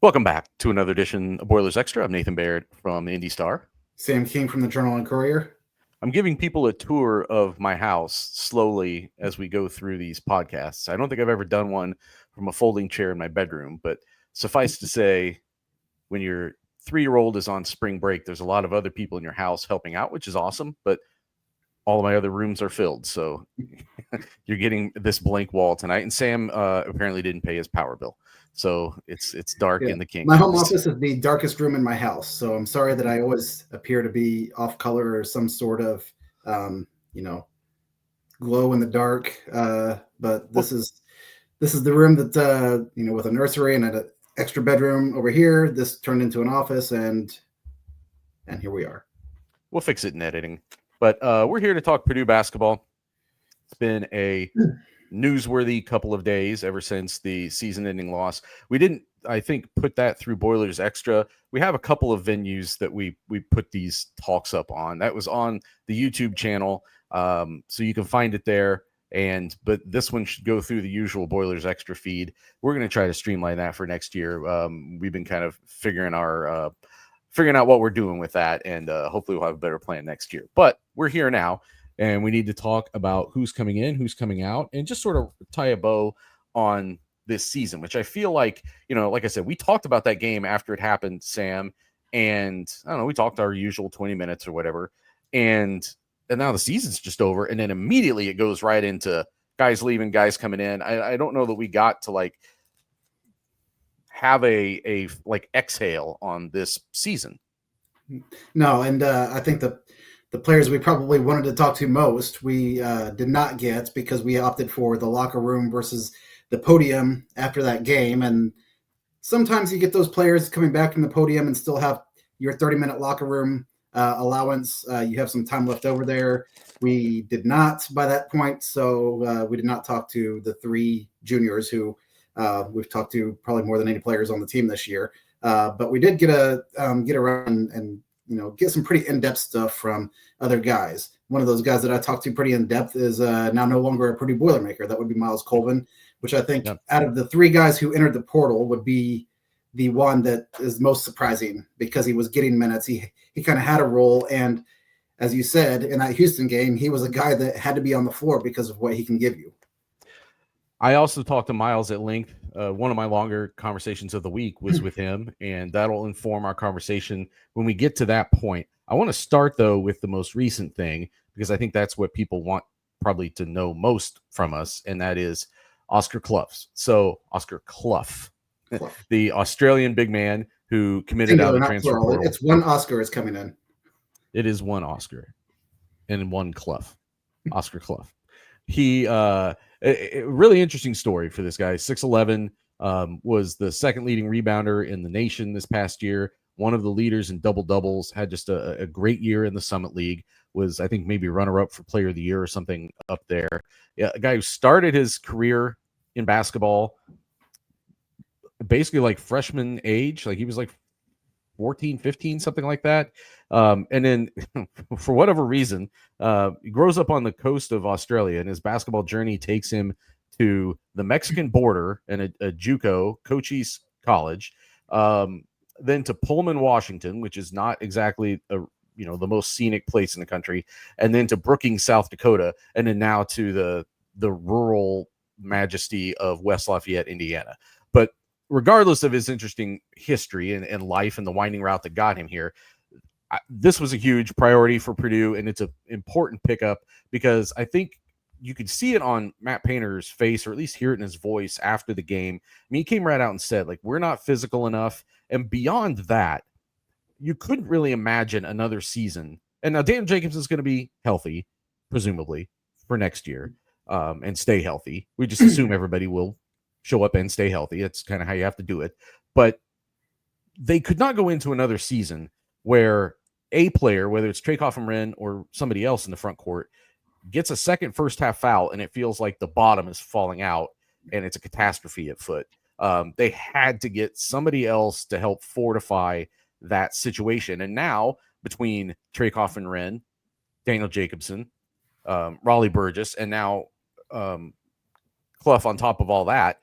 Welcome back to another edition of Boilers Extra. I'm Nathan Baird from the Indy Star. Sam King from the Journal and Courier. I'm giving people a tour of my house slowly as we go through these podcasts. I don't think I've ever done one from a folding chair in my bedroom, but suffice to say, when your 3-year-old is on spring break, there's a lot of other people in your house helping out, which is awesome, but all of my other rooms are filled. So you're getting this blank wall tonight. And Sam apparently didn't pay his power bill. So it's dark in the King My home house. office is the darkest room in my house, so I'm sorry that I always appear to be off color or some sort of, glow in the dark. But this is the room that with a nursery and an extra bedroom over here. This turned into an office, and here we are. We'll fix it in editing. But we're here to talk Purdue basketball. It's been a newsworthy couple of days ever since the season-ending loss. We didn't, I think, put that through Boilers Extra. We have a couple of venues that we put these talks up on. That was on the YouTube channel, so you can find it there. But this one should go through the usual Boilers Extra feed. We're going to try to streamline that for next year. We've been kind of figuring out what we're doing with that, and hopefully we'll have a better plan next year. But we're here now, and we need to talk about who's coming in, who's coming out, and just sort of tie a bow on this season, which I feel like, like I said, we talked about that game after it happened, Sam, and I don't know, we talked our usual 20 minutes or whatever, and now the season's just over, and then immediately it goes right into guys leaving, guys coming in. I don't know that we got to have a exhale on this season. No, and I think the players we probably wanted to talk to most, we did not get because we opted for the locker room versus the podium after that game. And sometimes you get those players coming back from the podium and still have your 30-minute locker room allowance. You have some time left over there. We did not by that point, so we did not talk to the 3 juniors who we've talked to probably more than any players on the team this year. But we did get around and get some pretty in-depth stuff from other guys. One of those guys that I talked to pretty in-depth is now no longer a Purdue Boilermaker. That would be Miles Colvin, which I think out of the 3 guys who entered the portal would be the one that is most surprising because he was getting minutes. He kind of had a role. And as you said, in that Houston game, he was a guy that had to be on the floor because of what he can give you. I also talked to Miles at length. One of my longer conversations of the week was with him, and that'll inform our conversation when we get to that point. I want to start, though, with the most recent thing, because I think that's what people want probably to know most from us, and that is Oscar Cluff. So Oscar Cluff, the Australian big man who committed out of the transfer portal. It's one Oscar is coming in. It is one Oscar and one Cluff. Oscar Cluff. He a really interesting story for this guy. 6'11", was the second leading rebounder in the nation this past year. One of the leaders in double doubles. Had just a great year in the Summit League. Was, I think, maybe runner up for Player of the Year or something up there. Yeah, a guy who started his career in basketball basically like freshman age. Like he was like 14, 15, something like that. And then for whatever reason, he grows up on the coast of Australia, and his basketball journey takes him to the Mexican border and a JUCO, Cochise College, then to Pullman, Washington, which is not exactly the most scenic place in the country, and then to Brookings, South Dakota, and then now to the rural majesty of West Lafayette, Indiana. But regardless of his interesting history and life and the winding route that got him here, this was a huge priority for Purdue, and it's an important pickup because I think you could see it on Matt Painter's face, or at least hear it in his voice after the game. I mean, he came right out and said, we're not physical enough. And beyond that, you couldn't really imagine another season. And now Daniel Jacobson is going to be healthy, presumably, for next year, and stay healthy. We just assume everybody will show up and stay healthy. It's kind of how you have to do it. But they could not go into another season where a player, whether it's Trey Coffin-Wren or somebody else in the front court, gets a second first half foul and it feels like the bottom is falling out and it's a catastrophe at foot. They had to get somebody else to help fortify that situation. And now between Trey Coffin-Wren, Daniel Jacobson, Raleigh Burgess, and now Cluff on top of all that,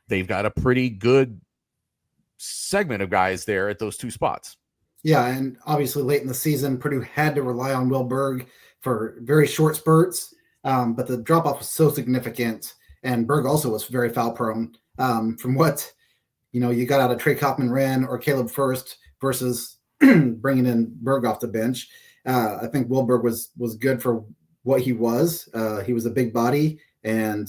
they've got a pretty good segment of guys there at those two spots. Yeah, and obviously late in the season, Purdue had to rely on Will Berg for very short spurts, but the drop off was so significant, and Berg also was very foul prone. From what you got out of Trey Kaufman-Renn or Caleb First versus bringing in Berg off the bench. I think Will Berg was good for what he was. He was a big body, and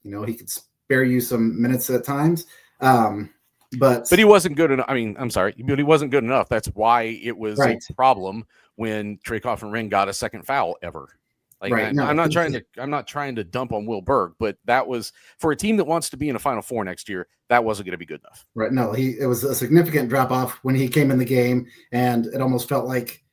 he could spare you some minutes at times. But he wasn't good enough. I mean, I'm sorry, but he wasn't good enough. That's why it was right. a problem when Trey Kaufman-Renn got a second foul ever. Like, right. I'm not trying to dump on Will Berg, but that was for a team that wants to be in a Final Four next year. That wasn't going to be good enough. Right. No, it was a significant drop off when he came in the game, and it almost felt like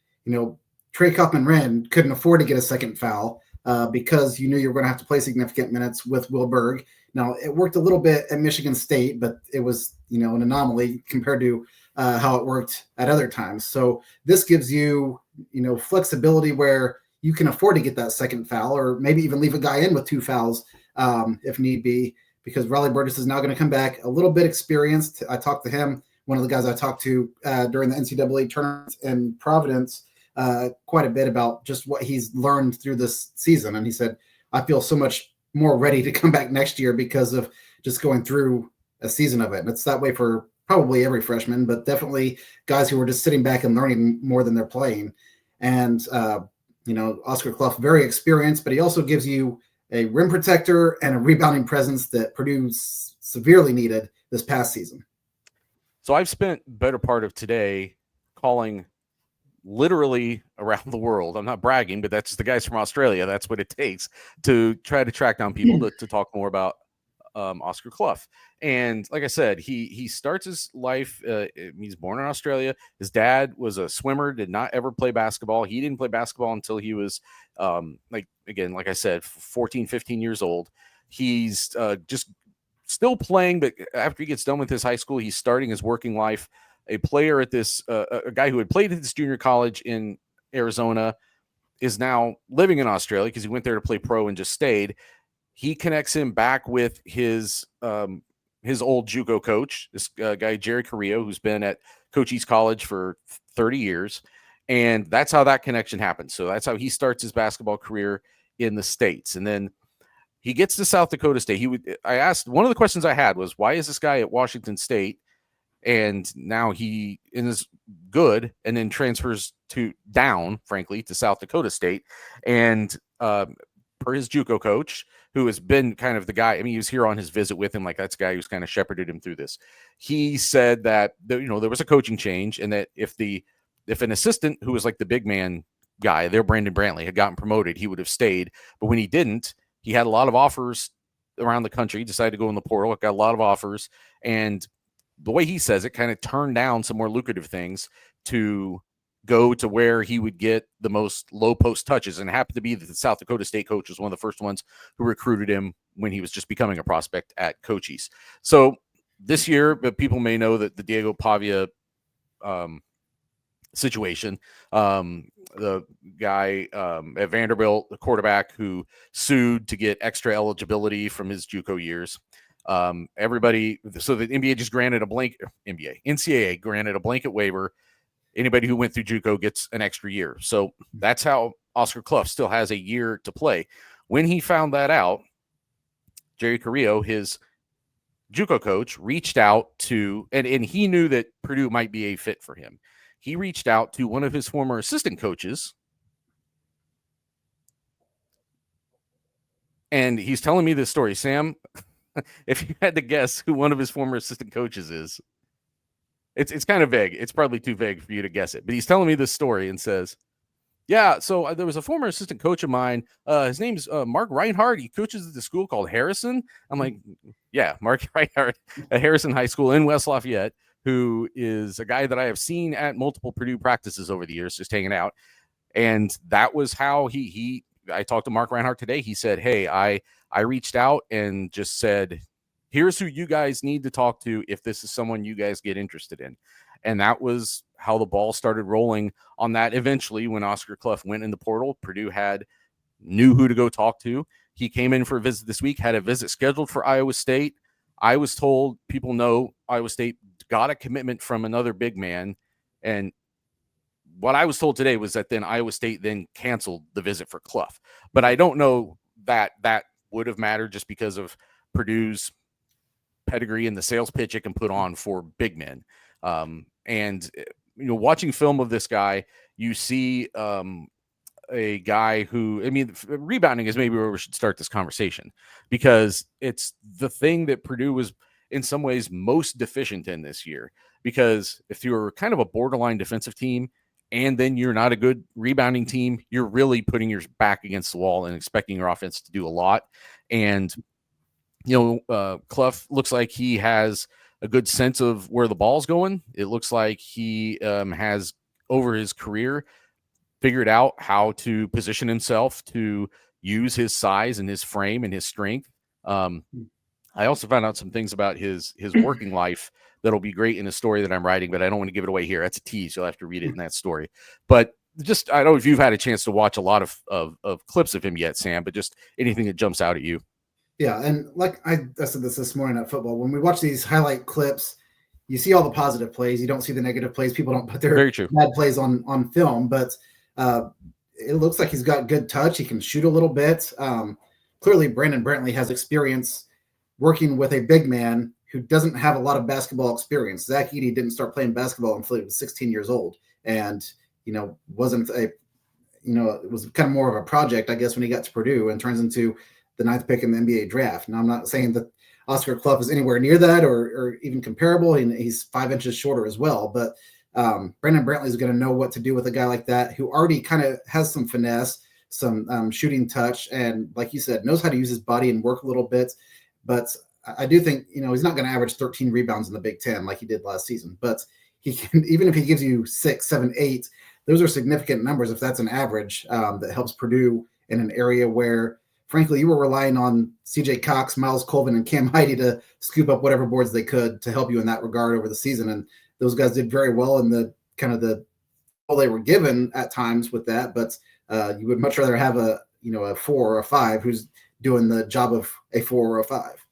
Trey Kaufman-Renn couldn't afford to get a second foul because you knew you were going to have to play significant minutes with Will Berg. Now, it worked a little bit at Michigan State, but it was an anomaly compared to how it worked at other times. So this gives you flexibility where you can afford to get that second foul, or maybe even leave a guy in with two fouls if need be, because Raleigh Burgess is now going to come back a little bit experienced. I talked to him, one of the guys I talked to during the NCAA tournament in Providence, quite a bit about just what he's learned through this season. And he said, I feel so much more ready to come back next year because of just going through a season of it. And it's that way for probably every freshman, but definitely guys who are just sitting back and learning more than they're playing. And, Oscar Cluff, very experienced, but he also gives you a rim protector and a rebounding presence that Purdue severely needed this past season. So I've spent better part of today calling literally around the world. I'm not bragging, but that's the guys from Australia. That's what it takes to try to track down people to talk more about Oscar Cluff. And like I said, he starts his life. He's born in Australia. His dad was a swimmer, did not ever play basketball. He didn't play basketball until he was like I said, 14, 15 years old. He's just still playing, but after he gets done with his high school, he's starting his working life. A player at this, a guy who had played at this junior college in Arizona is now living in Australia because he went there to play pro and just stayed. He connects him back with his old JUCO coach, this guy, Jerry Carrillo, who's been at Cochise College for 30 years. And that's how that connection happened. So that's how he starts his basketball career in the States. And then he gets to South Dakota State. I asked, one of the questions I had was, why is this guy at Washington State? And now he is good and then transfers frankly, to South Dakota State. And per his JUCO coach, who has been kind of the guy, I mean, he was here on his visit with him, like that's the guy who's kind of shepherded him through this. He said that, there was a coaching change, and that if an assistant who was like the big man guy, there, Brandon Brantley, had gotten promoted, he would have stayed. But when he didn't, he had a lot of offers around the country, decided to go in the portal, got a lot of offers. And the way he says it, kind of turned down some more lucrative things to go to where he would get the most low post touches. And it happened to be that the South Dakota State coach was one of the first ones who recruited him when he was just becoming a prospect at Cochise. So this year, but people may know that the Diego Pavia situation, the guy at Vanderbilt, the quarterback who sued to get extra eligibility from his JUCO years. Everybody, so the NCAA granted a blanket waiver. Anybody who went through JUCO gets an extra year. So that's how Oscar Cluff still has a year to play. When he found that out, Jerry Carrillo, his JUCO coach, reached out to, and he knew that Purdue might be a fit for him. He reached out to one of his former assistant coaches, and he's telling me this story. Sam, if you had to guess who one of his former assistant coaches is, it's kind of vague. It's probably too vague for you to guess it. But he's telling me this story and says, yeah, so there was a former assistant coach of mine. His name's Mark Reinhardt. He coaches at the school called Harrison. I'm like, yeah, Mark Reinhardt at Harrison High School in West Lafayette, who is a guy that I have seen at multiple Purdue practices over the years, just hanging out. And that was how I talked to Mark Reinhardt today. He said, hey, I reached out and just said, here's who you guys need to talk to if this is someone you guys get interested in. And that was how the ball started rolling on that. Eventually, when Oscar Cluff went in the portal, Purdue knew who to go talk to. He came in for a visit this week, had a visit scheduled for Iowa State. I was told, people know Iowa State got a commitment from another big man. And what I was told today was that then Iowa State then canceled the visit for Cluff. But I don't know that that would have mattered just because of Purdue's pedigree and the sales pitch it can put on for big men. And, watching film of this guy, you see a guy who, I mean, rebounding is maybe where we should start this conversation, because it's the thing that Purdue was in some ways most deficient in this year. Because if you're kind of a borderline defensive team and then you're not a good rebounding team, you're really putting your back against the wall and expecting your offense to do a lot. And, Cluff looks like he has a good sense of where the ball's going. It looks like he has, over his career, figured out how to position himself to use his size and his frame and his strength. I also found out some things about his working life that'll be great in a story that I'm writing, but I don't want to give it away here. That's a tease. You'll have to read it in that story. But just, I don't know if you've had a chance to watch a lot of clips of him yet, Sam, but just anything that jumps out at you. Yeah, and like I said this morning at football, when we watch these highlight clips, you see all the positive plays. You don't see the negative plays. People don't put their bad plays on film, but it looks like he's got good touch. He can shoot a little bit. Clearly, Brandon Brantley has experience working with a big man who doesn't have a lot of basketball experience. Zach Edey didn't start playing basketball until he was 16 years old, and wasn't it was kind of more of a project, I guess, when he got to Purdue and turns into the 9th pick in the NBA draft. Now, I'm not saying that Oscar Cluff is anywhere near that or even comparable. He's 5 inches shorter as well, but Brandon Brantley is going to know what to do with a guy like that who already kind of has some finesse, some shooting touch, and like you said, knows how to use his body and work a little bit. But I do think, he's not going to average 13 rebounds in the Big Ten like he did last season, but he can, even if he gives you 6, 7, 8, those are significant numbers if that's an average that helps Purdue in an area where, frankly, you were relying on CJ Cox, Miles Colvin, and Cam Heide to scoop up whatever boards they could to help you in that regard over the season. And those guys did very well in the kind of the role they were given at times with that. But you would much rather have a 4 or a 5 who's doing the job of a 4 or a 5.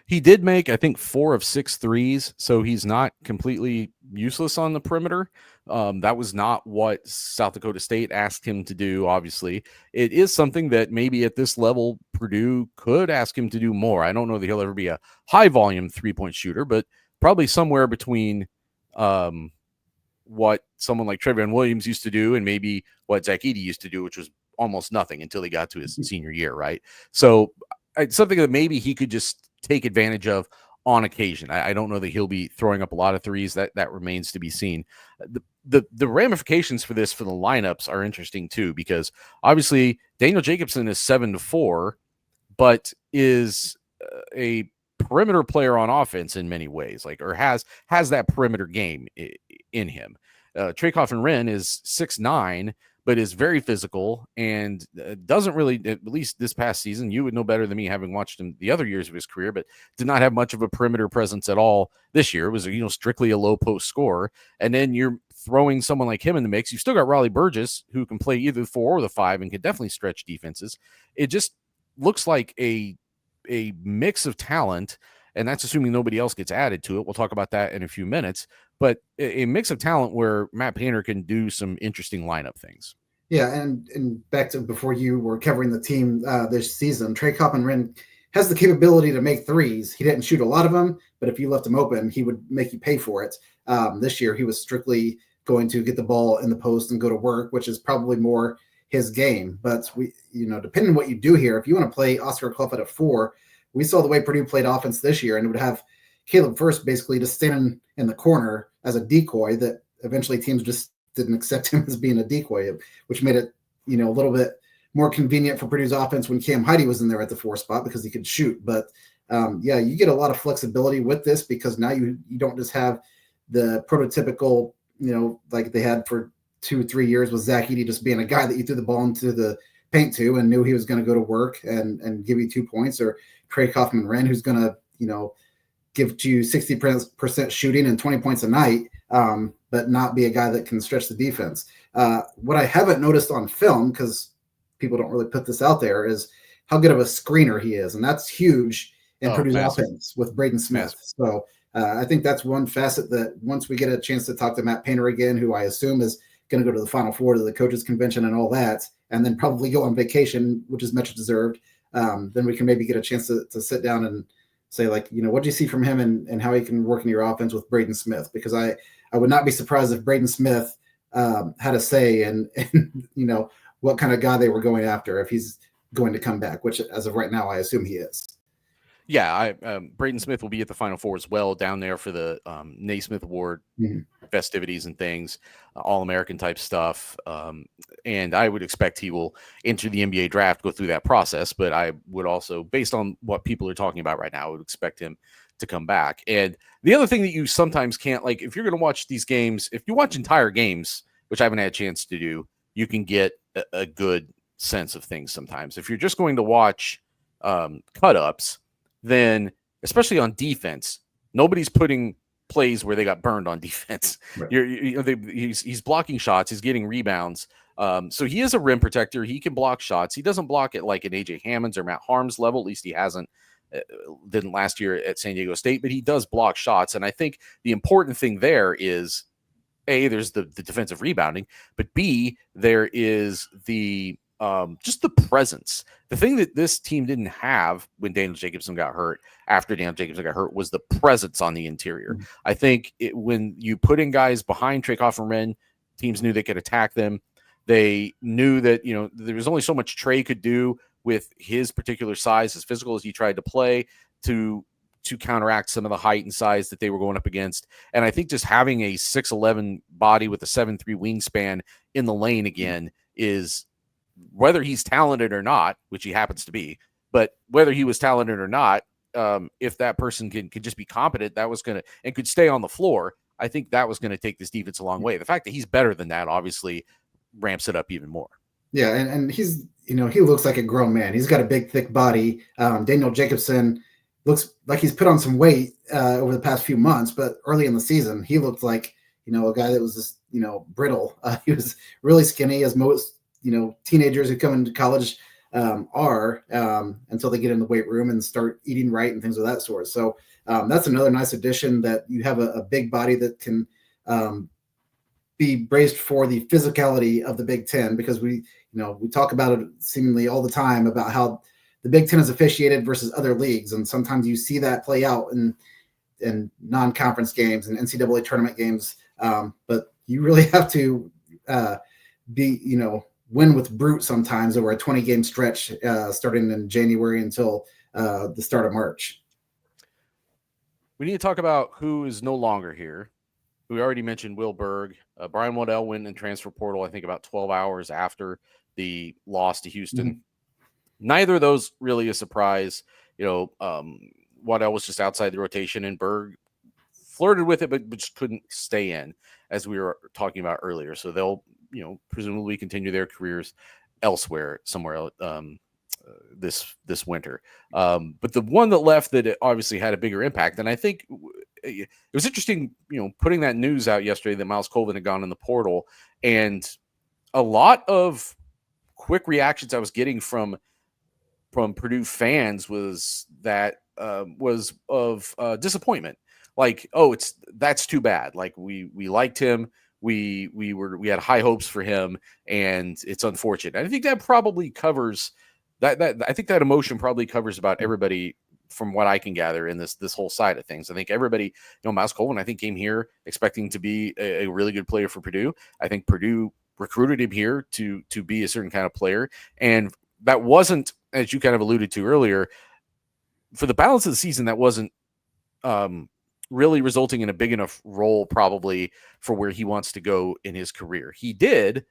He did make, I think, 4 of 6 threes, so he's not completely useless on the perimeter. That was not what South Dakota State asked him to do, obviously. It is something that maybe at this level, Purdue could ask him to do more. I don't know that he'll ever be a high-volume three-point shooter, but probably somewhere between what someone like Trevion Williams used to do and maybe what Zach Edey used to do, which was almost nothing until he got to his senior year, right? So it's something that maybe he could just take advantage of on occasion. I don't know that he'll be throwing up a lot of threes. That remains to be seen. The ramifications for this for the lineups are interesting too, because obviously Daniel Jacobson is 7-4, but is a perimeter player on offense in many ways, or has that perimeter game in him. Trey Coffin-Wren is 6'9", but is very physical and doesn't really, at least this past season, you would know better than me having watched him the other years of his career, but did not have much of a perimeter presence at all this year. It was, strictly a low post scorer. And then you're throwing someone like him in the mix. You've still got Raleigh Burgess, who can play either the 4 or the 5 and can definitely stretch defenses. It just looks like a mix of talent, and that's assuming nobody else gets added to it. We'll talk about that in a few minutes. But a mix of talent where Matt Painter can do some interesting lineup things. Yeah, and back to before you were covering the team this season, Trey Coffin-Wren has the capability to make threes. He didn't shoot a lot of them, but if you left him open, he would make you pay for it. This year, he was strictly going to get the ball in the post and go to work, which is probably more his game. But depending on what you do here, if you want to play Oscar Cluff at a 4, we saw the way Purdue played offense this year, and it would have Caleb First basically just standing in the corner as a decoy that eventually teams just didn't accept him as being a decoy, which made it, a little bit more convenient for Purdue's offense when Cam Heide was in there at the 4 spot because he could shoot. But you get a lot of flexibility with this because now you don't just have the prototypical, like they had for 2-3 years with Zach Edey just being a guy that you threw the ball into the paint to and knew he was going to go to work and give you 2 points, or Trey Coffin-Wren, who's going to, give you 60% shooting and 20 points a night, but not be a guy that can stretch the defense. What I haven't noticed on film, because people don't really put this out there, is how good of a screener he is. And that's huge in Purdue's offense with Braden Smith. So I think that's one facet that once we get a chance to talk to Matt Painter again, who I assume is going to go to the Final Four, to the coaches convention and all that, and then probably go on vacation, which is much deserved. Then we can maybe get a chance to sit down and say, like, what do you see from him and how he can work in your offense with Braden Smith? Because I would not be surprised if Braden Smith had a say in what kind of guy they were going after if he's going to come back, which as of right now, I assume he is. Yeah, Braden Smith will be at the Final Four as well, down there for the Naismith Award festivities and things, All-American type stuff. And I would expect he will enter the NBA draft, go through that process. But I would also, based on what people are talking about right now, I would expect him to come back. And the other thing that you sometimes can't, like, if you're going to watch these games, if you watch entire games, which I haven't had a chance to do, you can get a good sense of things sometimes. If you're just going to watch cut-ups, then especially on defense, nobody's putting plays where they got burned on defense. Right. He's blocking shots, he's getting rebounds. So he is a rim protector. He can block shots. He doesn't block it like an AJ Hammond's or Matt Harm's level. At least he didn't last year at San Diego State, but he does block shots. And I think the important thing there is, A, there's the defensive rebounding, but B, there is the just the presence. The thing that this team didn't have when Daniel Jacobson got hurt, after Daniel Jacobson got hurt, was the presence on the interior. Mm-hmm. I think when you put in guys behind Traycoff and Wren, teams knew they could attack them. They knew that, there was only so much Trey could do with his particular size, as physical as he tried to play, to counteract some of the height and size that they were going up against. And I think just having a 6'11" body with a 7'3" wingspan in the lane again is, whether he's talented or not, which he happens to be, but whether he was talented or not, if that person could just be competent, that was going to, and could stay on the floor, I think that was going to take this defense a long way. The fact that he's better than that obviously ramps it up even more. Yeah, and he's, he looks like a grown man. He's got a big, thick body. Daniel Jacobson looks like he's put on some weight over the past few months, but early in the season, he looked like, a guy that was just, brittle. He was really skinny, as most teenagers who come into college are, until they get in the weight room and start eating right and things of that sort. So that's another nice addition, that you have a big body that can be braced for the physicality of the Big Ten, because we talk about it seemingly all the time about how the Big Ten is officiated versus other leagues. And sometimes you see that play out in non-conference games and NCAA tournament games. But you really have to win with brute sometimes over a 20-game stretch, starting in January until the start of March. We need to talk about who is no longer here. We already mentioned Will Berg. Brian Waddell went in transfer portal, I think, about 12 hours after the loss to Houston. Mm-hmm. Neither of those really a surprise. Waddell was just outside the rotation, and Berg flirted with it, but just couldn't stay in, as we were talking about earlier. So they'll, presumably continue their careers elsewhere, somewhere this winter. But the one that left that obviously had a bigger impact, and I think it was interesting, putting that news out yesterday that Miles Colvin had gone in the portal, and a lot of quick reactions I was getting from Purdue fans was that was of disappointment. Like, that's too bad. Like, we liked him. We had high hopes for him, and it's unfortunate. I think that probably covers that. I think that emotion probably covers about everybody, from what I can gather in this whole side of things. I think everybody, Miles Colvin, I think, came here expecting to be a really good player for Purdue. I think Purdue recruited him here to be a certain kind of player, and that wasn't, as you kind of alluded to earlier, for the balance of the season, that wasn't really resulting in a big enough role probably for where he wants to go in his career. He did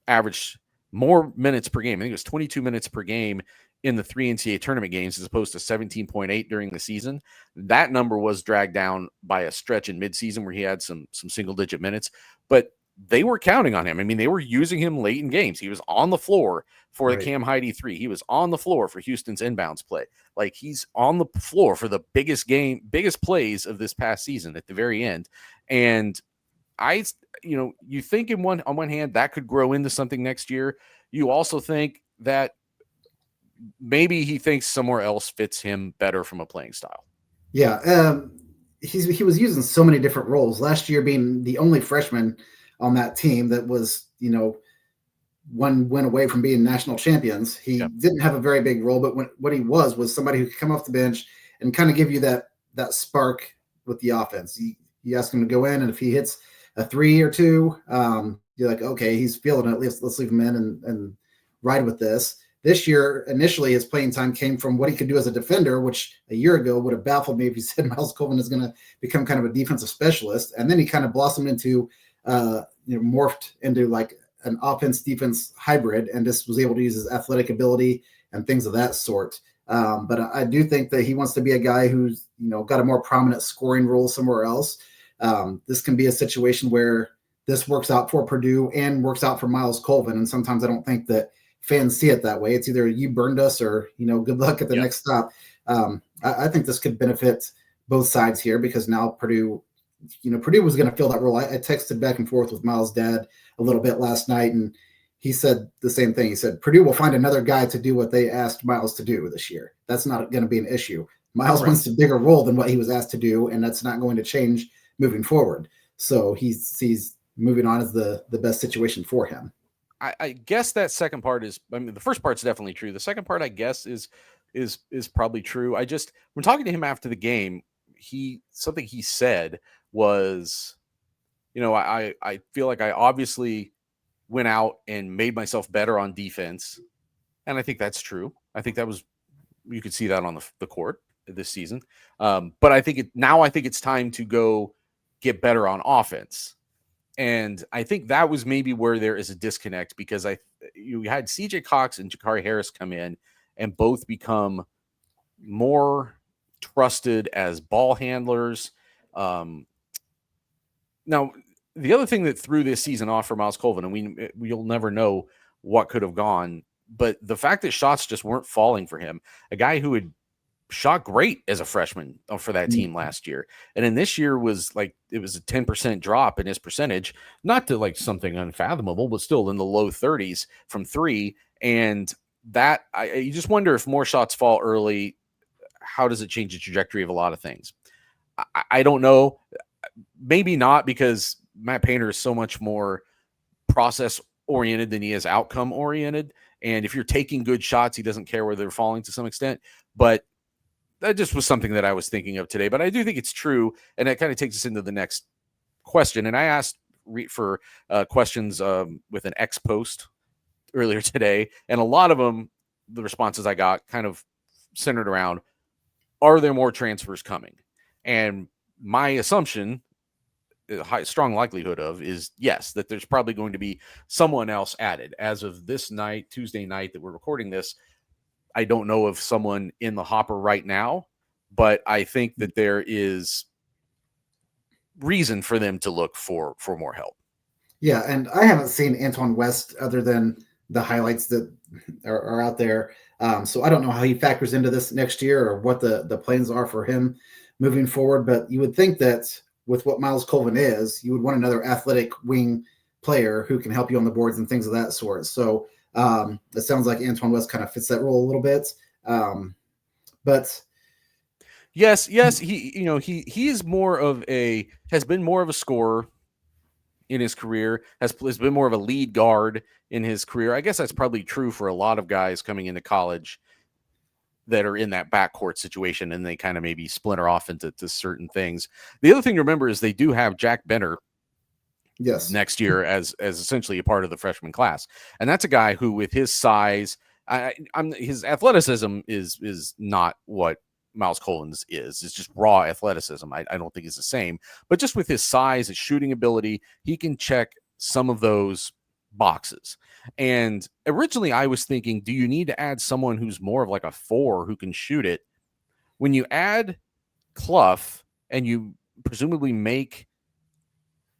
average more minutes per game. I think it was 22 minutes per game in the 3 NCAA tournament games, as opposed to 17.8 during the season. That number was dragged down by a stretch in midseason where he had some single digit minutes, but they were counting on him. I mean, they were using him late in games. He was on the floor for the Cam Heide 3. He was on the floor for Houston's inbounds play. Like, he's on the floor for the biggest plays of this past season at the very end. And you think on one hand that could grow into something next year. You also think that maybe he thinks somewhere else fits him better from a playing style. Yeah. he was using so many different roles. Last year being the only freshman on that team that was, one win away from being national champions. He didn't have a very big role, but what he was somebody who could come off the bench and kind of give you that spark with the offense. You ask him to go in, and if he hits a 3 or 2, you're like, okay, he's feeling it. Let's leave him in and ride with this. This year, initially, his playing time came from what he could do as a defender, which a year ago would have baffled me if he said Miles Colvin is going to become kind of a defensive specialist. And then he kind of blossomed into, morphed into like an offense-defense hybrid, and just was able to use his athletic ability and things of that sort. But I do think that he wants to be a guy who's, got a more prominent scoring role somewhere else. This can be a situation where this works out for Purdue and works out for Miles Colvin. And sometimes I don't think that fans see it that way. It's either you burned us or, good luck at the next stop. I think this could benefit both sides here, because now Purdue was going to fill that role. I texted back and forth with Miles' dad a little bit last night, and he said the same thing. He said, Purdue will find another guy to do what they asked Miles to do this year. That's not going to be an issue. Miles wants a bigger role than what he was asked to do, and that's not going to change moving forward. So he sees moving on as the best situation for him. I guess that second part is, the first part's definitely true. The second part, I guess, is probably true. When talking to him after the game, something he said was, I feel like I obviously went out and made myself better on defense. And I think that's true. I think you could see that on the court this season. But I think it's time to go get better on offense. And I think that was maybe where there is a disconnect, because you had CJ Cox and Jakari Harris come in and both become more trusted as ball handlers. Now, the other thing that threw this season off for Miles Colvin, and we'll never know what could have gone, but the fact that shots just weren't falling for him, a guy who had shot great as a freshman for that team last year. And then this year was like, it was a 10% drop in his percentage, not to like something unfathomable, but still in the low 30s from 3. And that you just wonder, if more shots fall early, how does it change the trajectory of a lot of things? I don't know. Maybe not, because Matt Painter is so much more process oriented than he is outcome oriented. And if you're taking good shots, he doesn't care where they're falling to some extent. But that just was something that I was thinking of today. But I do think it's true. And that kind of takes us into the next question. And I asked for questions with an X post earlier today. And a lot of them, the responses I got kind of centered around, are there more transfers coming? And my assumption, a strong likelihood of, is yes, that there's probably going to be someone else added. As of this night, Tuesday night that we're recording this, I don't know of someone in the hopper right now, but I think that there is reason for them to look for more help. Yeah, and I haven't seen Antoine West other than the highlights that are out there. So I don't know how he factors into this next year, or what the plans are for him moving forward. But you would think that with what Miles Colvin is, you would want another athletic wing player who can help you on the boards and things of that sort. So it sounds like Antoine West kind of fits that role a little bit. But yes, he is has been more of a scorer in his career, has been more of a lead guard in his career. I guess that's probably true for a lot of guys coming into college that are in that backcourt situation, and they kind of maybe splinter off into certain things. The other thing to remember is they do have Jack Benner next year as essentially a part of the freshman class. And that's a guy who, with his size, his athleticism is not what Miles Colvin's is. It's just raw athleticism. I don't think it's the same, but just with his size, his shooting ability, he can check some of those boxes. And originally I was thinking, do you need to add someone who's more of like a 4 who can shoot it? When you add Cluff and you presumably make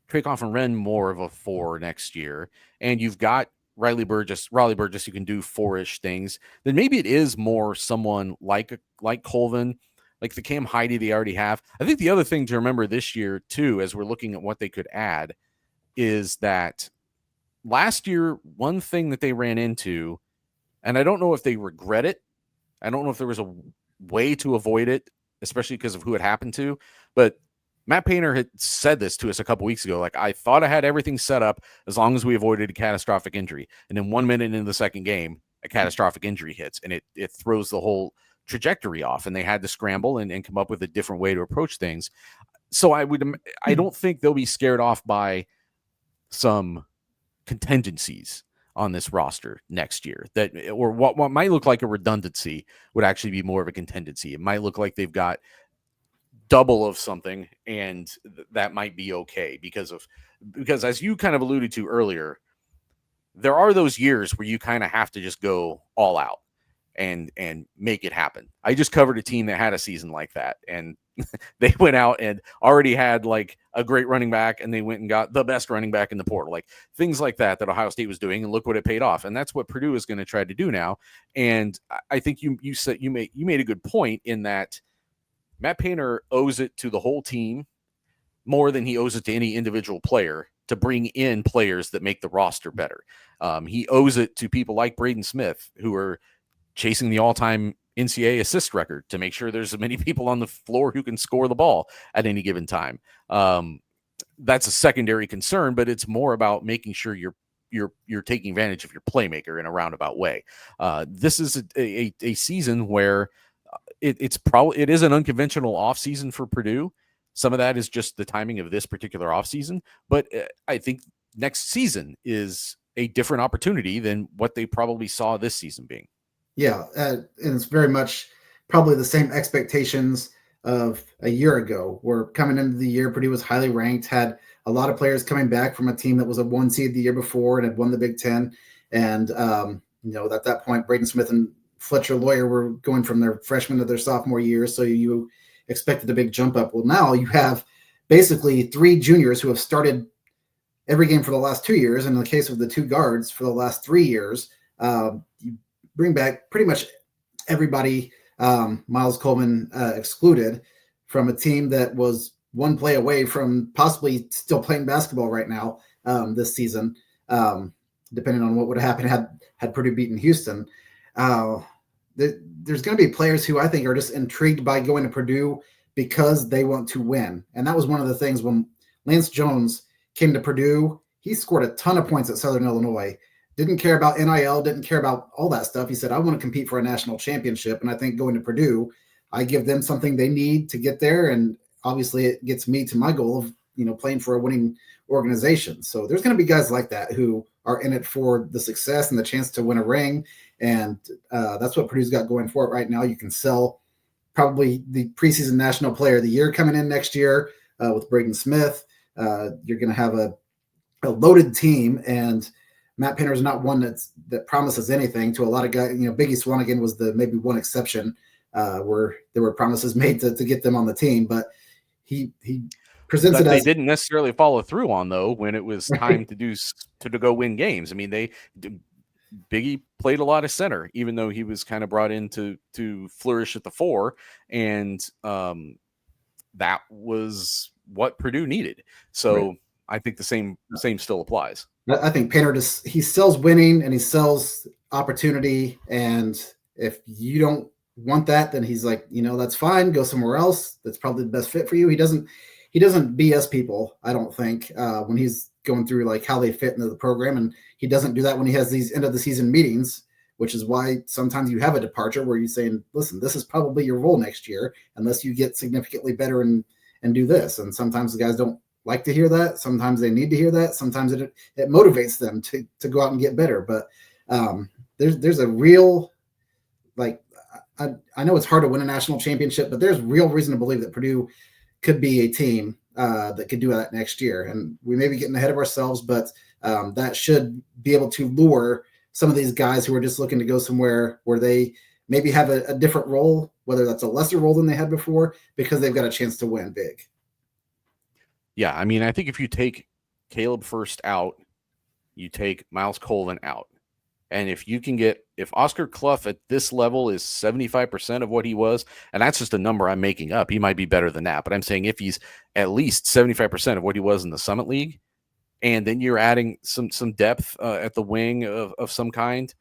Traquan and Wren more of a 4 next year, and you've got Raleigh Burgess who can do 4-ish things, then maybe it is more someone like Colvin, like the Cam Heide they already have. I think the other thing to remember this year too, as we're looking at what they could add, is that last year, one thing that they ran into, and I don't know if they regret it, I don't know if there was a way to avoid it, especially because of who it happened to, but Matt Painter had said this to us a couple weeks ago. Like, I thought I had everything set up as long as we avoided a catastrophic injury. And then 1 minute into the second game, a catastrophic injury hits, and it throws the whole trajectory off. And they had to scramble and come up with a different way to approach things. So I don't think they'll be scared off by some contingencies on this roster next year, that, or what might look like a redundancy would actually be more of a contingency. It might look like they've got double of something, and that might be okay because as you kind of alluded to earlier, there are those years where you kind of have to just go all out and make it happen. I just covered a team that had a season like that, and they went out and already had like a great running back, and they went and got the best running back in the portal, like things like that Ohio State was doing, and look what it paid off. And that's what Purdue is going to try to do now. And I think you said you made a good point in that Matt Painter owes it to the whole team more than he owes it to any individual player to bring in players that make the roster better. He owes it to people like Braden Smith, who are chasing the all-time NCAA assist record to make sure there's as many people on the floor who can score the ball at any given time. That's a secondary concern, but it's more about making sure you're taking advantage of your playmaker in a roundabout way. This is a season where it is an unconventional off season for Purdue. Some of that is just the timing of this particular off season, but I think next season is a different opportunity than what they probably saw this season being. Yeah, and it's very much probably the same expectations of a year ago. Where coming into the year, Purdue was highly ranked, had a lot of players coming back from a team that was a 1 seed the year before and had won the Big Ten. And, at that point, Braden Smith and Fletcher Lawyer were going from their freshman to their sophomore year, so you expected a big jump up. Well, now you have basically 3 juniors who have started every game for the last 2 years. And in the case of the 2 guards for the last 3 years, you bring back pretty much everybody, Miles Coleman excluded, from a team that was 1 play away from possibly still playing basketball right now this season, depending on what would have happened had Purdue beaten Houston. There's going to be players who I think are just intrigued by going to Purdue because they want to win. And that was one of the things when Lance Jones came to Purdue. He scored a ton of points at Southern Illinois. Didn't care about NIL, didn't care about all that stuff. He said, I want to compete for a national championship. And I think going to Purdue, I give them something they need to get there. And obviously it gets me to my goal of, playing for a winning organization. So there's going to be guys like that who are in it for the success and the chance to win a ring. And that's what Purdue's got going for it right now. You can sell probably the preseason national player of the year coming in next year with Braden Smith. You're going to have a loaded team, and Matt Painter is not one that promises anything to a lot of guys. Biggie Swanigan was the maybe one exception where there were promises made to get them on the team, but he presents that it they as didn't necessarily follow through on, though, when it was time to go win games. I mean, Biggie played a lot of center, even though he was kind of brought in to flourish at the 4, and that was what Purdue needed. So right. I think the same still applies. I think Painter he sells winning and he sells opportunity. And if you don't want that, then he's like, that's fine. Go somewhere else. That's probably the best fit for you. He doesn't BS people, I don't think, when he's going through like how they fit into the program. And he doesn't do that when he has these end of the season meetings, which is why sometimes you have a departure where you're saying, listen, this is probably your role next year, unless you get significantly better and do this. And sometimes the guys don't like to hear that. Sometimes they need to hear that. Sometimes it motivates them to go out and get better. But there's a real, like, I know it's hard to win a national championship, but there's real reason to believe that Purdue could be a team that could do that next year. And we may be getting ahead of ourselves, but that should be able to lure some of these guys who are just looking to go somewhere where they maybe have a different role, whether that's a lesser role than they had before, because they've got a chance to win big. Yeah, I mean, I think if you take Caleb First out, you take Miles Colvin out. And if Oscar Cluff at this level is 75% of what he was, and that's just a number I'm making up, he might be better than that. But I'm saying if he's at least 75% of what he was in the Summit League, and then you're adding some depth at the wing of some kind,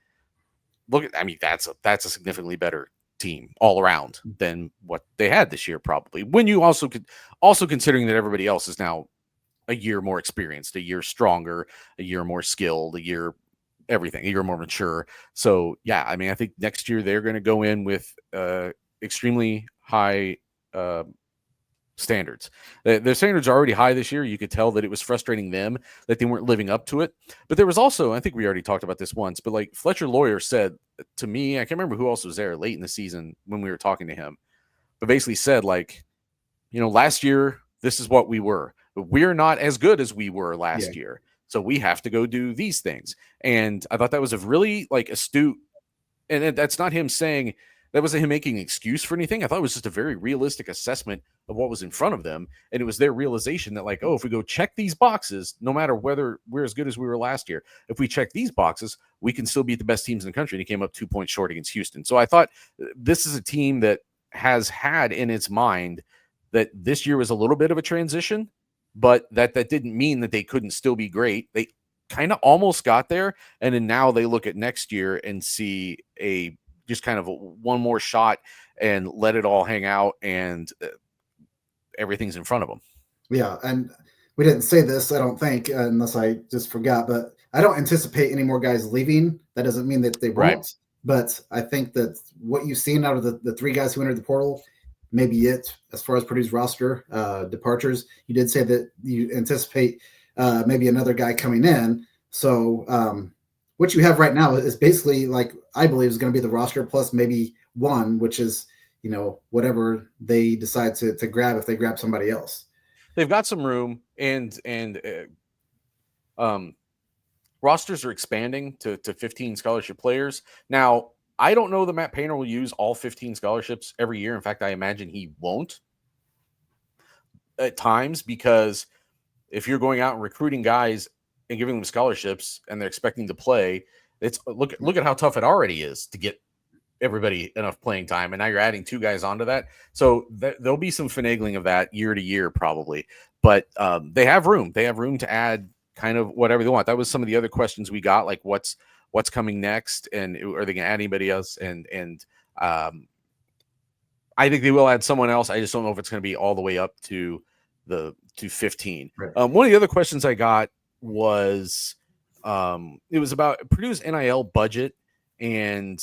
that's a significantly better team all around than what they had this year, probably. When you also considering that everybody else is now a year more experienced, a year stronger, a year more skilled, a year everything, a year more mature. So yeah, I mean, I think next year they're going to go in with extremely high standards. Their standards are already high this year. You could tell that it was frustrating them that they weren't living up to it. But there was also, I think we already talked about this once, but like Fletcher Lawyer said to me, I can't remember who else was there late in the season when we were talking to him, but basically said like, last year, this is what we were, but we're not as good as we were last year. So we have to go do these things. And I thought that was a really like astute, and that's not him saying, that wasn't him making an excuse for anything. I thought it was just a very realistic assessment of what was in front of them. And it was their realization that like, oh, if we go check these boxes, no matter whether we're as good as we were last year, if we check these boxes, we can still beat the best teams in the country. And he came up 2 points short against Houston. So I thought this is a team that has had in its mind that this year was a little bit of a transition, but that didn't mean that they couldn't still be great. They kind of almost got there. And then now they look at next year and see just kind of one more shot and let it all hang out, and everything's in front of them. Yeah, and we didn't say this, I don't think, unless I just forgot, but I don't anticipate any more guys leaving. That doesn't mean that they won't, right. But I think that what you've seen out of the three guys who entered the portal, maybe it, as far as Purdue's roster departures. You did say that you anticipate maybe another guy coming in. So what you have right now is basically like, I believe is going to be the roster plus maybe one, which is, whatever they decide to grab if they grab somebody else. They've got some room, and rosters are expanding to 15 scholarship players. Now, I don't know that Matt Painter will use all 15 scholarships every year. In fact, I imagine he won't at times, because if you're going out and recruiting guys and giving them scholarships and they're expecting to play, look at how tough it already is to get everybody enough playing time. And now you're adding two guys onto that. So there'll be some finagling of that year to year probably, but they have room. They have room to add kind of whatever they want. That was some of the other questions we got, like what's coming next, and are they going to add anybody else? And I think they will add someone else. I just don't know if it's going to be all the way up to 15. Right. One of the other questions I got was it was about Purdue's NIL budget and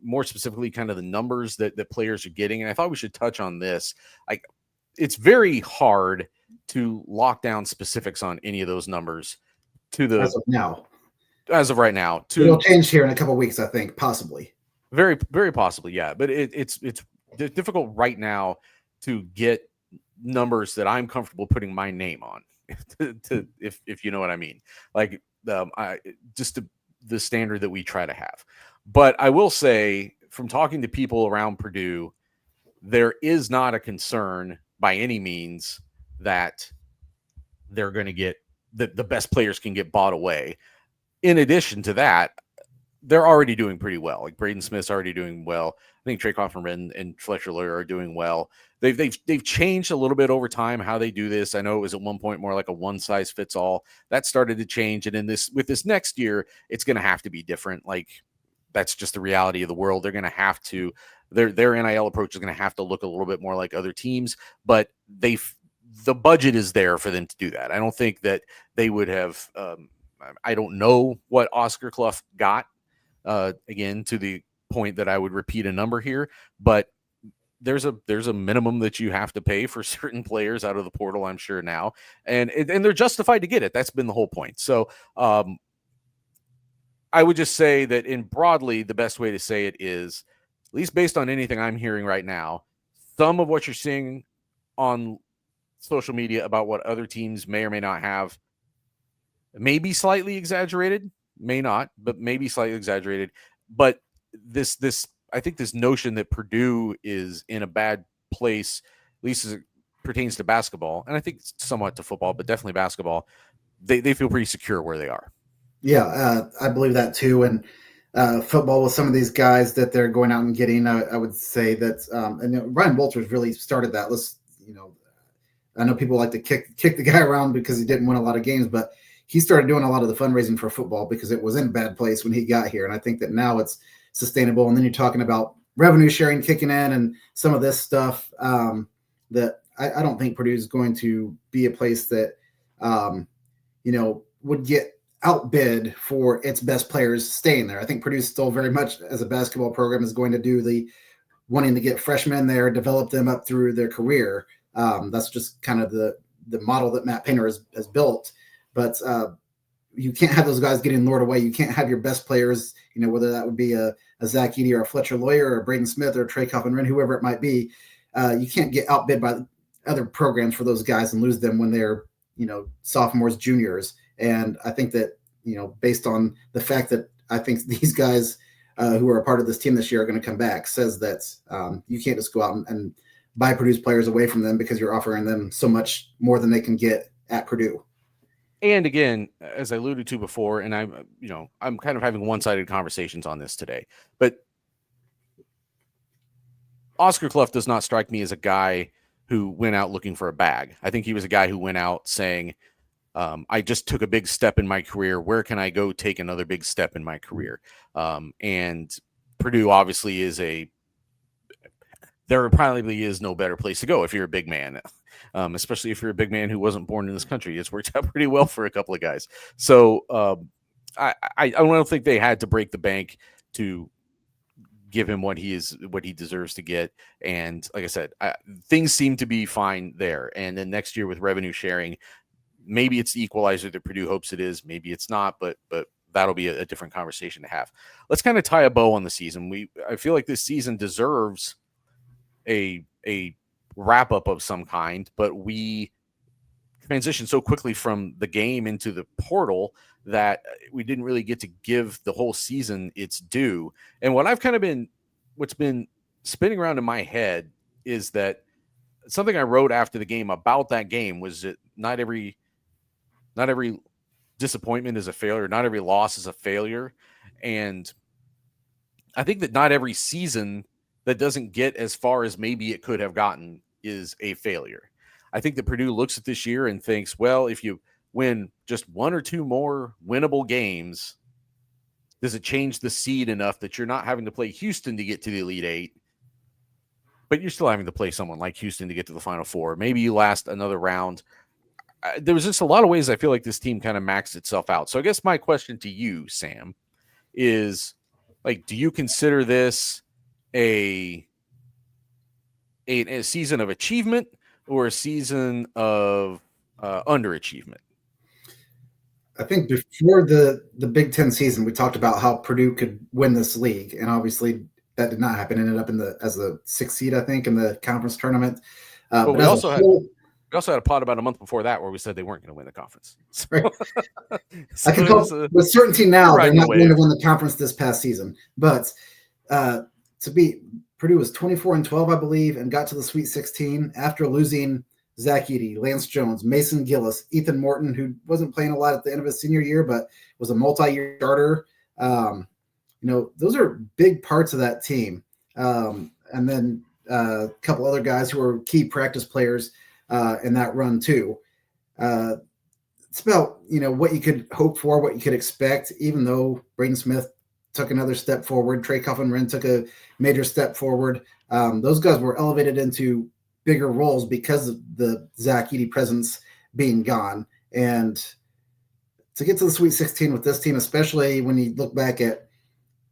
more specifically kind of the numbers that players are getting. And I thought we should touch on this. Like, it's very hard to lock down specifics on any of those numbers as of right now. It'll change here in a couple of weeks, I think, possibly. Very, very possibly. Yeah. But it's difficult right now to get numbers that I'm comfortable putting my name on if you know what I mean, like the standard that we try to have. But I will say, from talking to people around Purdue, there is not a concern by any means that they're going to get the best players can get bought away. In addition to that, they're already doing pretty well. Like Braden Smith's already doing well. I think Trey Kaufman and Fletcher Lawyer are doing well. They've changed a little bit over time how they do this. I know it was at one point more like a one size fits all. That started to change, and with this next year, it's going to have to be different. Like, that's just the reality of the world. They're going to have to their NIL approach is going to have to look a little bit more like other teams, but the budget is there for them to do that. I don't think that they would have. I don't know what Oscar Cluff got. Again, to the point that I would repeat a number here, but there's a minimum that you have to pay for certain players out of the portal, I'm sure now, and they're justified to get it. That's been the whole point. So I would just say that in broadly, the best way to say it is, at least based on anything I'm hearing right now, some of what you're seeing on social media about what other teams may or may not have may be slightly exaggerated. May not, but maybe slightly exaggerated. But this I think this notion that Purdue is in a bad place, at least as it pertains to basketball, and I think somewhat to football, but definitely basketball, they feel pretty secure where they are. Yeah, I believe that too. And football with some of these guys that they're going out and getting, I would say that, and Ryan Walters really started that. I know people like to kick the guy around because he didn't win a lot of games, but he started doing a lot of the fundraising for football because it was in a bad place when he got here. And I think that now it's sustainable. And then you're talking about revenue sharing kicking in and some of this stuff, that I don't think Purdue is going to be a place that, would get outbid for its best players staying there. I think Purdue still very much as a basketball program is going to do the wanting to get freshmen there, develop them up through their career. That's just kind of the model that Matt Painter has built. But you can't have those guys getting lured away. You can't have your best players, whether that would be a Zach Edey or a Fletcher Lawyer or a Braden Smith or Trey Coffin-Wren, whoever it might be. You can't get outbid by other programs for those guys and lose them when they're, sophomores, juniors. And I think that, based on the fact that I think these guys who are a part of this team this year are going to come back, says that you can't just go out and buy Purdue's players away from them because you're offering them so much more than they can get at Purdue. And again, as I alluded to before, and I'm kind of having one-sided conversations on this today, but Oscar Cluff does not strike me as a guy who went out looking for a bag. I think he was a guy who went out saying, I just took a big step in my career. Where can I go take another big step in my career? And Purdue obviously there probably is no better place to go if you're a big man, especially if you're a big man who wasn't born in this country. It's worked out pretty well for a couple of guys. So I don't think they had to break the bank to give him what he deserves to get. And like I said, things seem to be fine there. And then next year with revenue sharing, maybe it's the equalizer that Purdue hopes it is. Maybe it's not, but that'll be a different conversation to have. Let's kind of tie a bow on the season. I feel like this season deserves a wrap up of some kind, but we transitioned so quickly from the game into the portal that we didn't really get to give the whole season its due. And what's been spinning around in my head is that something I wrote after the game about that game was that not every disappointment is a failure. Not every loss is a failure. And I think that not every season that doesn't get as far as maybe it could have gotten is a failure. I think that Purdue looks at this year and thinks, well, if you win just one or two more winnable games, does it change the seed enough that you're not having to play Houston to get to the Elite Eight, but you're still having to play someone like Houston to get to the Final Four? Maybe you last another round. There was just a lot of ways I feel like this team kind of maxed itself out. So I guess my question to you, Sam, is like, do you consider this a season of achievement or a season of underachievement? I think before the Big Ten season, we talked about how Purdue could win this league, and obviously that did not happen. Ended up as the 6th seed, I think, in the conference tournament. But we also had a pod about a month before that where we said they weren't going to win the conference. So, right. I can call with certainty now they're not going to win the conference this past season. But Purdue was 24-12, I believe, and got to the Sweet 16 after losing Zach Edey, Lance Jones, Mason Gillis, Ethan Morton, who wasn't playing a lot at the end of his senior year, but was a multi-year starter. Those are big parts of that team. And then a couple other guys who were key practice players in that run too. It's about, what you could hope for, what you could expect, even though Braden Smith took another step forward. Trey Coffin-Wren took a major step forward. Those guys were elevated into bigger roles because of the Zach Edey presence being gone. And to get to the Sweet 16 with this team, especially when you look back at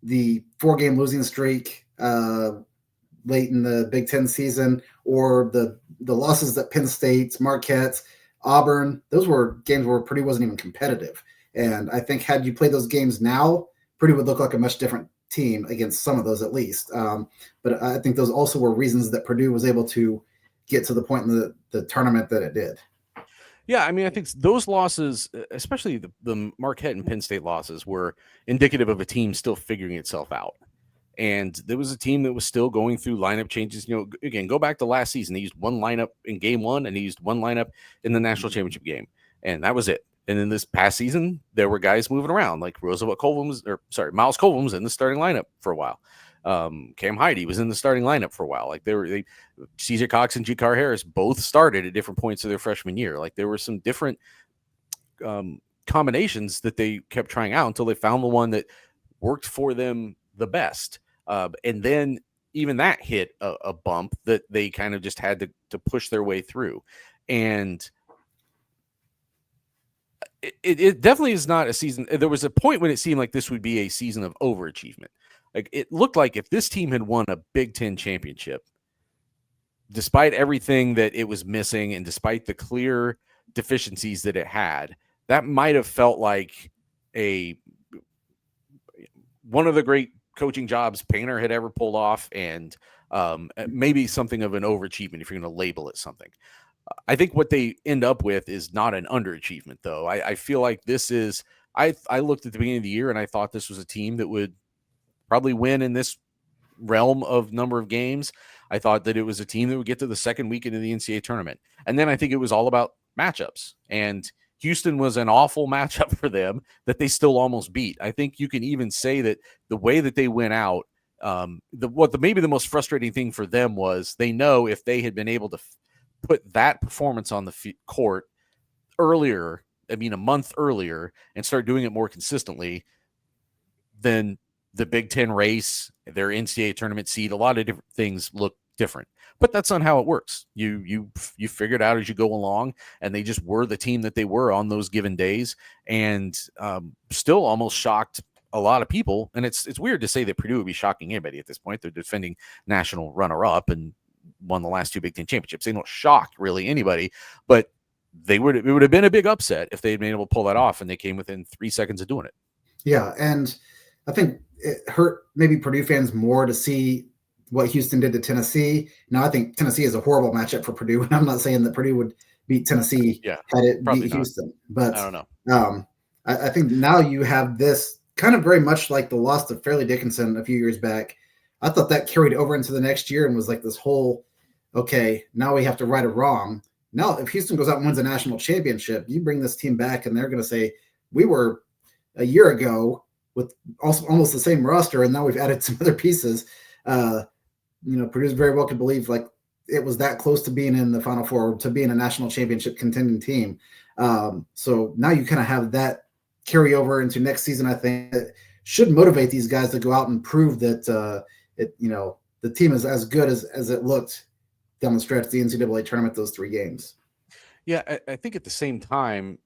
the 4-game losing streak late in the Big Ten season, or the losses that Penn State, Marquette, Auburn, those were games where Purdue wasn't even competitive. And I think had you played those games now, Purdue would look like a much different team against some of those at least. But I think those also were reasons that Purdue was able to get to the point in the tournament that it did. Yeah, I mean, I think those losses, especially the Marquette and Penn State losses, were indicative of a team still figuring itself out. And there was a team that was still going through lineup changes. Again, go back to last season. They used one lineup in game one, and they used one lineup in the national championship game. And that was it. And in this past season, there were guys moving around, like Miles Colvin was in the starting lineup for a while. Cam Heide was in the starting lineup for a while. Like CJ Cox and Jakar Harris both started at different points of their freshman year. Like there were some different combinations that they kept trying out until they found the one that worked for them the best. And then even that hit a bump that they kind of just had to push their way through. And it definitely is not a season. There was a point when it seemed like this would be a season of overachievement. Like it looked like if this team had won a Big Ten championship, despite everything that it was missing and despite the clear deficiencies that it had, that might have felt like one of the great coaching jobs Painter had ever pulled off, and maybe something of an overachievement if you're going to label it something. I think what they end up with is not an underachievement, though. I feel like this is. I looked at the beginning of the year and I thought this was a team that would probably win in this realm of number of games. I thought that it was a team that would get to the second weekend of the NCAA tournament. And then I think it was all about matchups. And Houston was an awful matchup for them that they still almost beat. I think you can even say that the way that they went out, maybe the most frustrating thing for them was they know if they had been able to put that performance on the court earlier, a month earlier, and start doing it more consistently, then the Big Ten race, their NCAA tournament seed, a lot of different things look different. But that's not how it works. You figure it out as you go along, and they just were the team that they were on those given days, and still almost shocked a lot of people. And it's weird to say that Purdue would be shocking anybody at this point. They're defending national runner-up and won the last 2 Big Ten championships. They don't shock really anybody, but it would have been a big upset if they had been able to pull that off, and they came within 3 seconds of doing it. Yeah, and I think it hurt maybe Purdue fans more to see what Houston did to Tennessee. Now, I think Tennessee is a horrible matchup for Purdue, and I'm not saying that Purdue would beat Tennessee had it beat Houston. But I don't know. I think now you have this kind of very much like the loss of Fairleigh Dickinson a few years back. I thought that carried over into the next year and was like this whole, okay, now we have to right a wrong. Now, if Houston goes out and wins a national championship, you bring this team back and they're going to say, we were a year ago with also almost the same roster, and now we've added some other pieces. Purdue's very well could believe like it was that close to being in the Final Four, to being a national championship contending team. So now you kind of have that carry over into next season. I think it should motivate these guys to go out and prove that the team is as good as it looked down the stretch, the NCAA tournament, those 3 games. Yeah, I think at the same time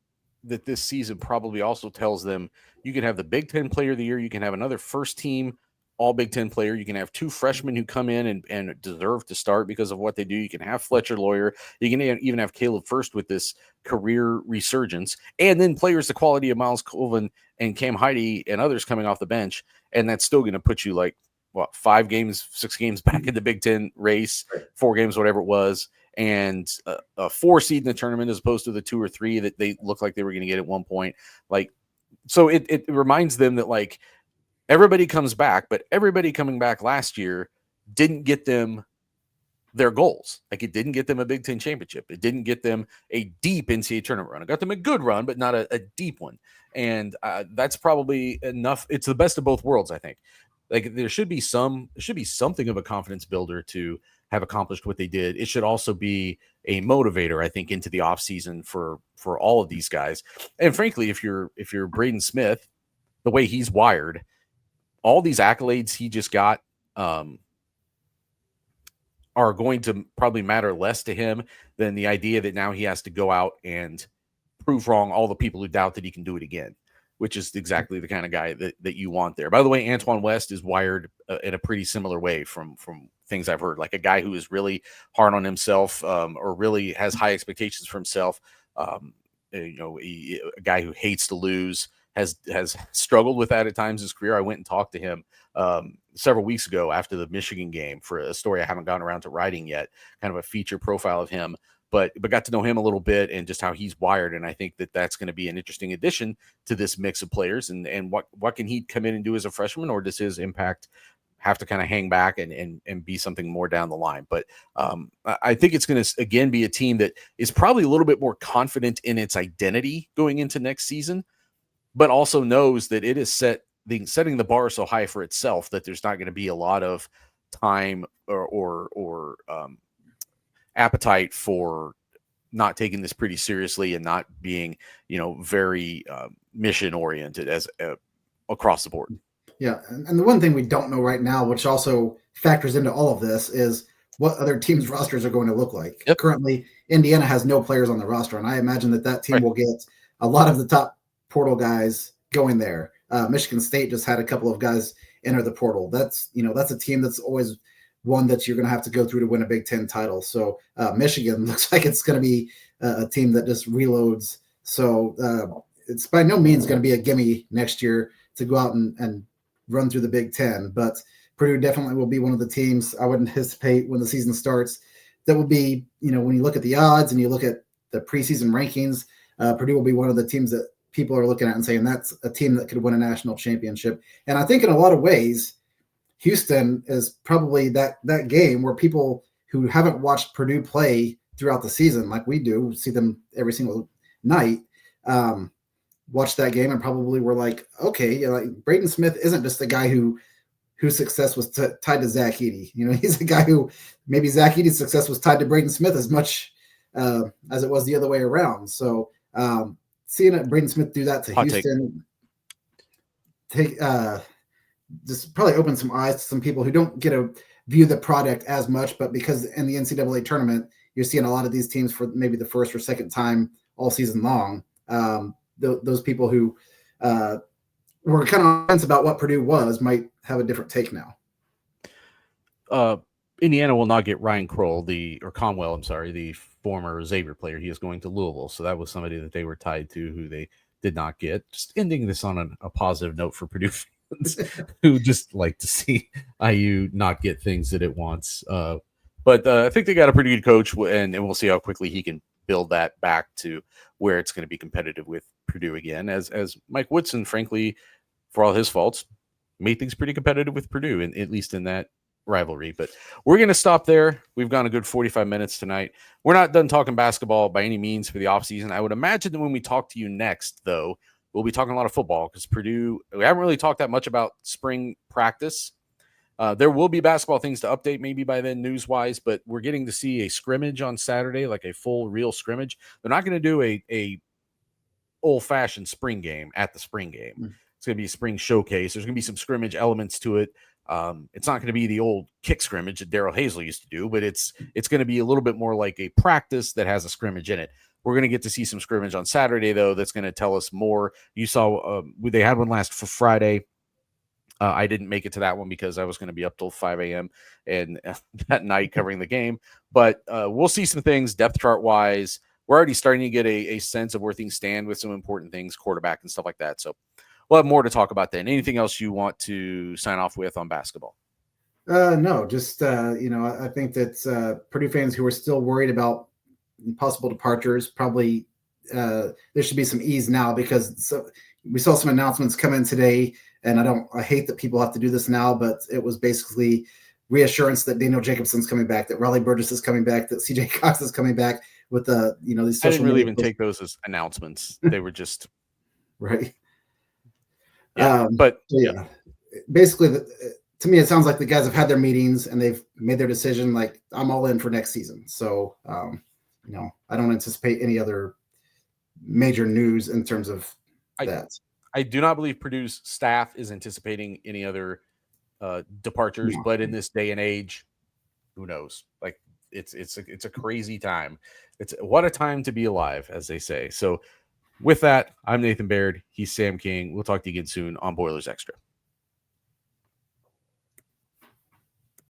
that this season probably also tells them you can have the Big Ten player of the year, you can have another first team all Big Ten player, you can have 2 freshmen who come in and deserve to start because of what they do. You can have Fletcher Lawyer, you can even have Caleb First with this career resurgence, and then players the quality of Miles Colvin and Cam Heide and others coming off the bench, and that's still going to put you like 5 games, 6 games back in the Big Ten race, 4 games, whatever it was, and a 4 seed in the tournament as opposed to the 2 or 3 that they looked like they were going to get at one point. Like, so it reminds them that like everybody comes back, but everybody coming back last year didn't get them their goals. Like it didn't get them a Big Ten championship. It didn't get them a deep NCAA tournament run. It got them a good run, but not a deep one. And that's probably enough. It's the best of both worlds, I think. Like there should be something of a confidence builder to have accomplished what they did. It should also be a motivator, I think, into the offseason for all of these guys. And frankly, if you're Braden Smith, the way he's wired, all these accolades he just got are going to probably matter less to him than the idea that now he has to go out and prove wrong all the people who doubt that he can do it again, which is exactly the kind of guy that you want there. By the way, Antoine West is wired in a pretty similar way from things I've heard, like a guy who is really hard on himself or really has high expectations for himself. A guy who hates to lose, has struggled with that at times in his career. I went and talked to him several weeks ago after the Michigan game for a story I haven't gotten around to writing yet, kind of a feature profile of him, but got to know him a little bit and just how he's wired. And I think that that's going to be an interesting addition to this mix of players. And what can he come in and do as a freshman, or does his impact have to kind of hang back and be something more down the line? But I think it's going to, again, be a team that is probably a little bit more confident in its identity going into next season, but also knows that it is setting the bar so high for itself that there's not going to be a lot of time or appetite for not taking this pretty seriously and not being, very mission oriented as across the board. Yeah, and the one thing we don't know right now, which also factors into all of this is what other teams' rosters are going to look like. Yep. Currently, Indiana has no players on the roster, and I imagine that team Right. will get a lot of the top portal guys going there. Michigan State just had a couple of guys enter the portal. That's a team that's always one that you're going to have to go through to win a Big Ten title. So Michigan looks like it's going to be a team that just reloads. So it's by no means going to be a gimme next year to go out and run through the Big Ten. But Purdue definitely will be one of the teams I would anticipate when the season starts. That will be, when you look at the odds and you look at the preseason rankings, Purdue will be one of the teams that people are looking at and saying that's a team that could win a national championship. And I think in a lot of ways, Houston is probably that game where people who haven't watched Purdue play throughout the season, like we do, see them every single night, watch that game and probably were like, okay, like Braden Smith isn't just a guy whose success was tied to Zach Edey. He's a guy who maybe Zach Edey's success was tied to Braden Smith as much as it was the other way around. So seeing Braden Smith do that to Houston, just probably open some eyes to some people who don't get to view the product as much, but because in the NCAA tournament, you're seeing a lot of these teams for maybe the first or second time all season long. Those people who were kind of on the fence about what Purdue was might have a different take now. Indiana will not get Ryan Kroll, Conwell, the former Xavier player. He is going to Louisville. So that was somebody that they were tied to who they did not get. Just ending this on a positive note for Purdue fans who just like to see IU not get things that it wants. But I think they got a pretty good coach, and we'll see how quickly he can build that back to where it's going to be competitive with Purdue again. As Mike Woodson, frankly, for all his faults, made things pretty competitive with Purdue, and at least in that rivalry. But we're going to stop there. We've gone a good 45 minutes tonight. We're not done talking basketball by any means for the offseason. I would imagine that when we talk to you next, though, we'll be talking a lot of football because Purdue, we haven't really talked that much about spring practice. There will be basketball things to update maybe by then news-wise, but we're getting to see a scrimmage on Saturday, like a full real scrimmage. They're not going to do a old-fashioned spring game at the spring game. Mm-hmm. It's going to be a spring showcase. There's going to be some scrimmage elements to it. It's not going to be the old kick scrimmage that Darrell Hazley used to do, but it's going to be a little bit more like a practice that has a scrimmage in it. We're going to get to see some scrimmage on Saturday, though, that's going to tell us more. You saw they had one last for Friday. I didn't make it to that one because I was going to be up till 5 a.m. and that night covering the game. But we'll see some things depth chart-wise. We're already starting to get a sense of where things stand with some important things, quarterback and stuff like that. So we'll have more to talk about then. Anything else you want to sign off with on basketball? No, just, I think that Purdue fans who are still worried about possible departures, probably there should be some ease now because we saw some announcements come in today, and I hate that people have to do this now, but it was basically reassurance that Daniel Jacobson's coming back, that Raleigh Burgess is coming back, that CJ Cox is coming back with these social I didn't really even take those as announcements. They were just right. Yeah, basically, to me, it sounds like the guys have had their meetings and they've made their decision. Like, I'm all in for next season. So, I don't anticipate any other major news in terms of that. I do not believe Purdue's staff is anticipating any other departures, but in this day and age, who knows? Like, it's a crazy time. It's what a time to be alive, as they say. So with that, I'm Nathan Baird. He's Sam King. We'll talk to you again soon on Boilers Extra.